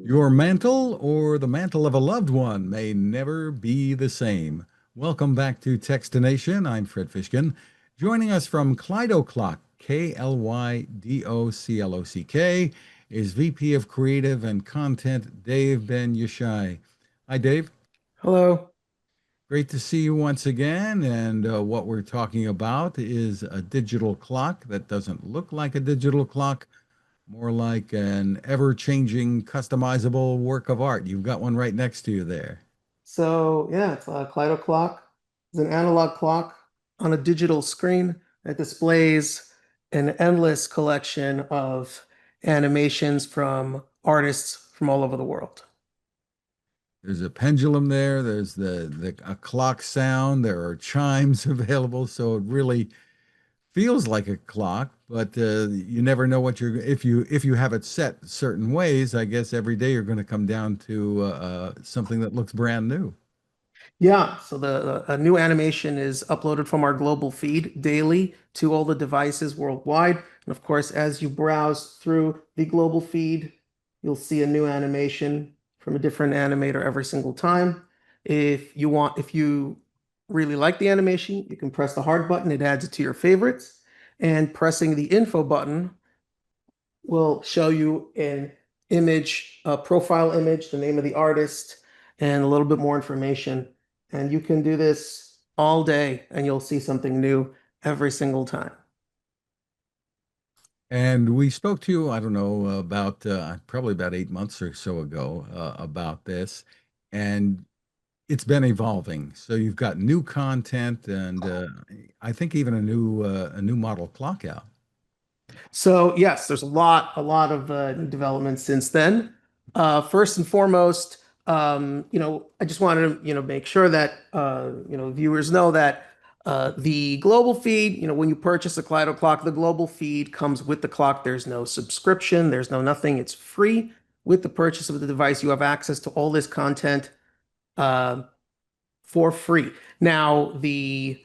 Your mantle or the mantle of a loved one may never be the same. Welcome back to Techstination. I'm Fred Fishkin. Joining us from Klydoclock, Klydoclock, is VP of Creative and Content, Dave Ben-Yshay. Hi, Dave. Hello. Great to see you once again. And what we're talking about is a digital clock that doesn't look like a digital clock, more like an ever-changing, customizable work of art. You've got one right next to you there. So yeah, it's a Klydoclock. It's an analog clock on a digital screen that displays an endless collection of animations from artists from all over the world. There's a pendulum there. There's the a clock sound. There are chimes available, so it really feels like a clock. But you never know what you're if you have it set certain ways. I guess every day you're going to come down to something that looks brand new. Yeah, so the a new animation is uploaded from our global feed daily to all the devices worldwide. And of course, as you browse through the global feed, you'll see a new animation from a different animator every single time. If you really like the animation, you can press the hard button, it adds it to your favorites. And pressing the info button will show you an image, a profile image, the name of the artist, and a little bit more information. And you can do this all day and you'll see something new every single time. And we spoke to you, I don't know, about probably about 8 months or so ago about this, and it's been evolving. So you've got new content, and I think even a new model clock out. So yes, there's a lot of new developments since then. First and foremost, I just wanted to, make sure that, viewers know that the global feed, when you purchase a Kaleido clock, the global feed comes with the clock. There's no subscription, there's no nothing. It's free with the purchase of the device. You have access to all this content uh, for free. Now, the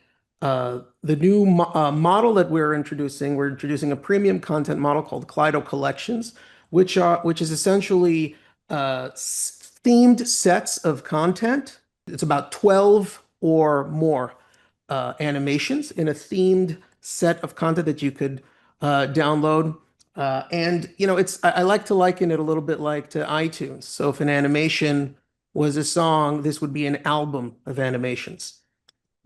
new model that we're introducing a premium content model called Kaleido Collections, which is essentially themed sets of content. It's about 12 or more animations in a themed set of content that you could download. And I like to liken it a little bit like to iTunes. So if an animation was a song, this would be an album of animations.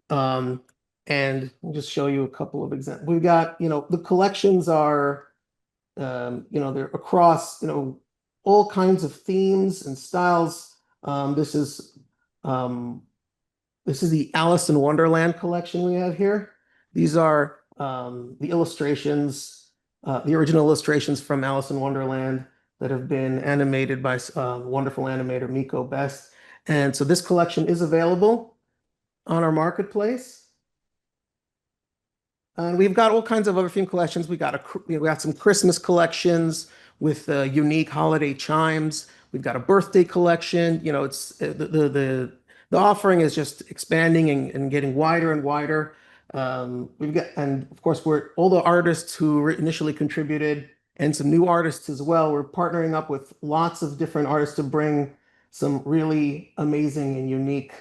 Um, and I'll just show you a couple of examples. We've got, the collections are, they're across, all kinds of themes and styles. Um, this is, um, this is the Alice in Wonderland collection we have here. These are the illustrations, the original illustrations from Alice in Wonderland that have been animated by wonderful animator Miko Best. And so this collection is available on our marketplace. And we've got all kinds of other theme collections. We got some Christmas collections with unique holiday chimes. We've got a birthday collection. It's the offering is just expanding and getting wider and wider. And of course, we're all the artists who initially contributed and some new artists as well. We're partnering up with lots of different artists to bring some really amazing and unique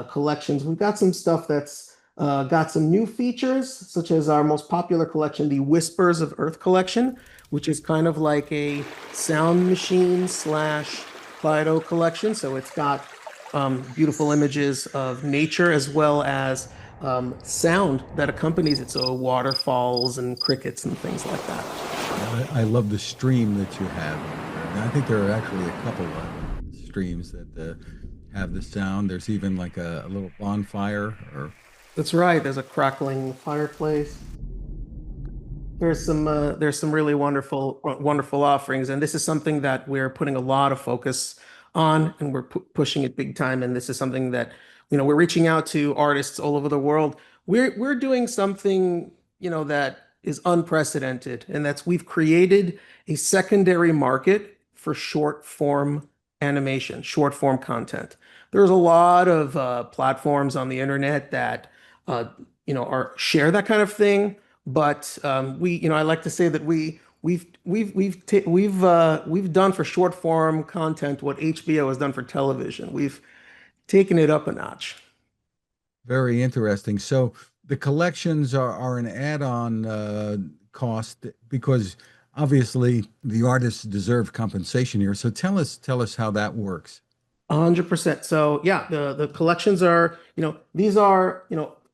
collections. We've got some stuff that's got some new features, such as our most popular collection, the Whispers of Earth collection, which is kind of like a sound machine slash Play-Doh collection. So it's got beautiful images of nature as well as sound that accompanies it. So waterfalls and crickets and things like that. I love the stream that you have. And I think there are actually a couple of streams that have the sound. There's even like a little bonfire or That's right. There's a crackling fireplace. There's some really wonderful offerings, and this is something that we're putting a lot of focus on, and we're pushing it big time. And this is something that we're reaching out to artists all over the world. We're doing something that is unprecedented, and that's we've created a secondary market for short form animation, short form content. There's a lot of platforms on the internet that uh, are share that kind of thing. But I like to say that we've done for short form content what HBO has done for television. We've taken it up a notch. Very interesting. So the collections are an add-on cost because obviously the artists deserve compensation here. So tell us how that works. 100%. So yeah, the collections are, these are,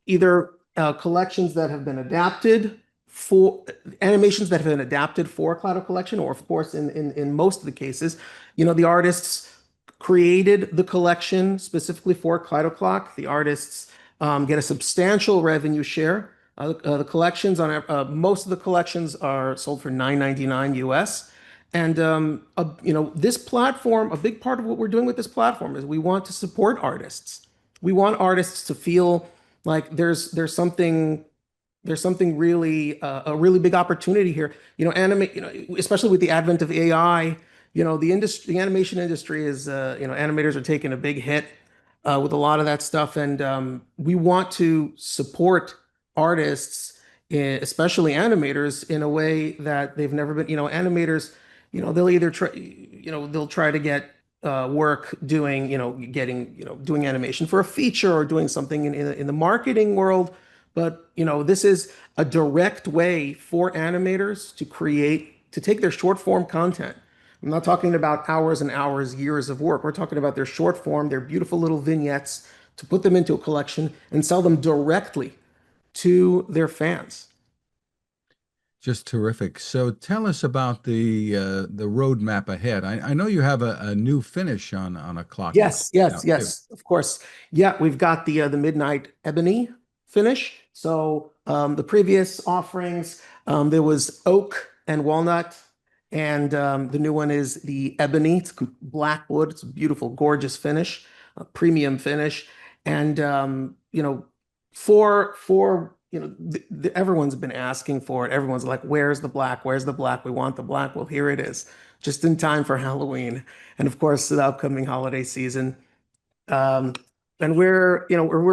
either collections that have been adapted for animations that have been adapted for Cloud Collection, or of course, in most of the cases, the artists created the collection specifically for Klydoclock. The artists get a substantial revenue share. The collections on most of the collections are sold for $9.99 US. And this platform, a big part of what we're doing with this platform is we want to support artists. We want artists to feel like there's something really a really big opportunity here. Especially with the advent of AI, the animation industry is animators are taking a big hit with a lot of that stuff, and we want to support artists, especially animators, in a way that they've never been. Animators, they'll try to get work doing, doing animation for a feature or doing something in the marketing world. But this is a direct way for animators to take their short form content. I'm not talking about hours and hours, years of work. We're talking about their short form, their beautiful little vignettes, to put them into a collection and sell them directly to their fans. Just terrific. So tell us about the roadmap ahead. I know you have a new finish on a clock that's Yes, yes, out too. yes, of course. Yeah, we've got the Midnight Ebony finish. So the previous offerings, there was oak and walnut, and the new one is the ebony. It's black wood. It's a beautiful, gorgeous finish, a premium finish. And for everyone's been asking for it. Everyone's like, "Where's the black? Where's the black? We want the black." Well, here it is, just in time for Halloween, and of course the upcoming holiday season. Um, and we're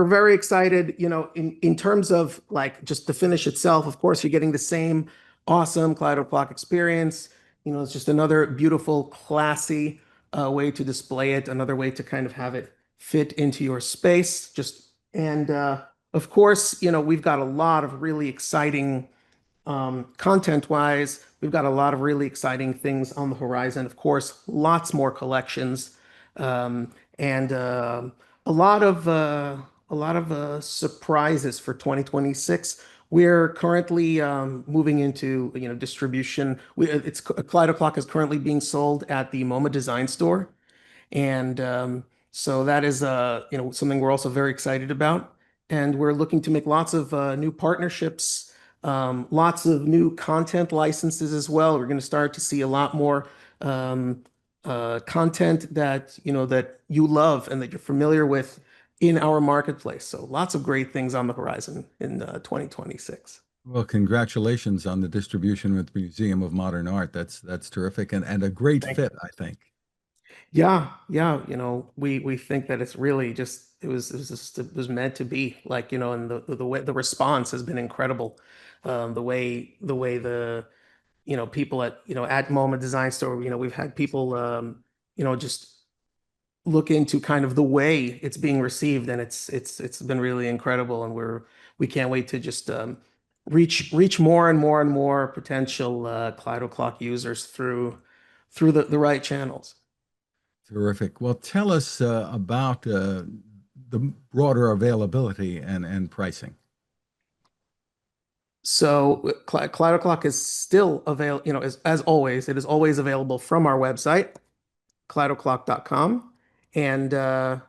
very excited, in terms of like just the finish itself. Of course, you're getting the same awesome Clock experience. It's just another beautiful, classy way to display it, another way to kind of have it fit into your space. And of course, we've got a lot of really exciting content-wise, we've got a lot of really exciting things on the horizon. Of course, lots more collections, and a lot of surprises for 2026. We're currently moving into distribution. Klydoclock is currently being sold at the MoMA Design Store, and so that is something we're also very excited about. And we're looking to make lots of new partnerships, lots of new content licenses as well. We're going to start to see a lot more content that you love and that you're familiar with in our marketplace. So lots of great things on the horizon in 2026. Well, congratulations on the distribution with the Museum of Modern Art. That's terrific and a great Thank you. fit, I think. Yeah, yeah, we think that it's really just it was meant to be, like, and the way the response has been incredible. The way people at MoMA Design Store, we've had people just look into kind of the way it's being received, and it's been really incredible, and we can't wait to just reach more and more and more potential Clock users through the right channels. Terrific. Well, tell us about the broader availability and pricing. So Clock is still available, as always, it is always available from our website, cloudoclock.com. And the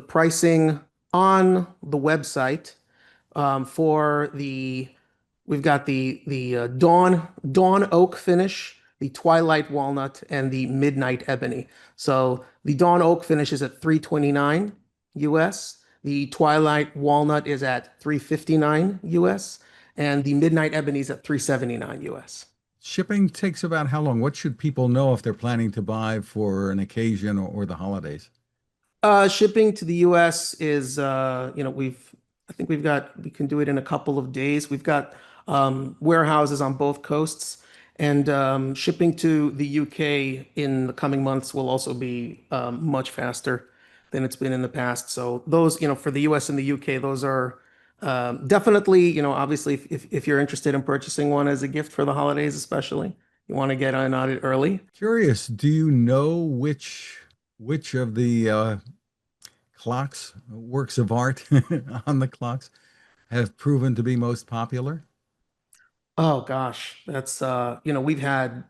pricing on the website, for we've got the Dawn Oak finish, the Twilight Walnut, and the Midnight Ebony. So the Dawn Oak finish is at 329 US. The Twilight Walnut is at 359 US, and the Midnight Ebony is at 379 US. Shipping takes about how long? What should people know if they're planning to buy for an occasion or the holidays? Shipping to the US is, I think we can do it in a couple of days. We've got warehouses on both coasts. And shipping to the UK in the coming months will also be much faster than it's been in the past. So those, for the US and the UK, those are definitely, obviously, if you're interested in purchasing one as a gift for the holidays, especially, you want to get on it early. Curious, do you know which of the clocks, works of art on the clocks have proven to be most popular? Oh gosh, that's we've had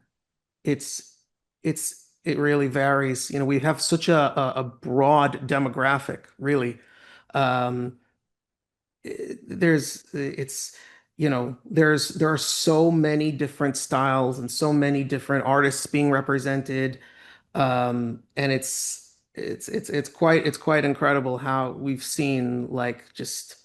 it's it really varies. We have such a broad demographic, really. Um, there's it's there are so many different styles and so many different artists being represented. And it's quite incredible how we've seen like just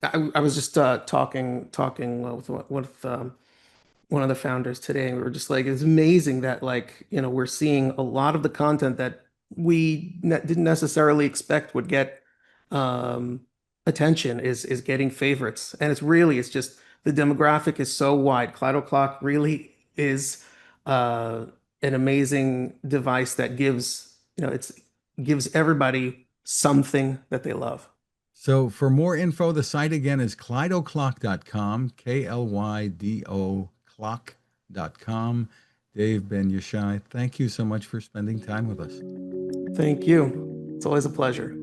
I was just talking with one of the founders today, and we were just like, it's amazing that like, we're seeing a lot of the content that we ne didn't necessarily expect would get um, attention is getting favorites, and it's just the demographic is so wide. Klydoclock really is uh, an amazing device that gives everybody something that they love. So for more info, the site again is klydoclock.com, Klydo clock.com. Dave Ben-Yshay, thank you so much for spending time with us. Thank you. It's always a pleasure.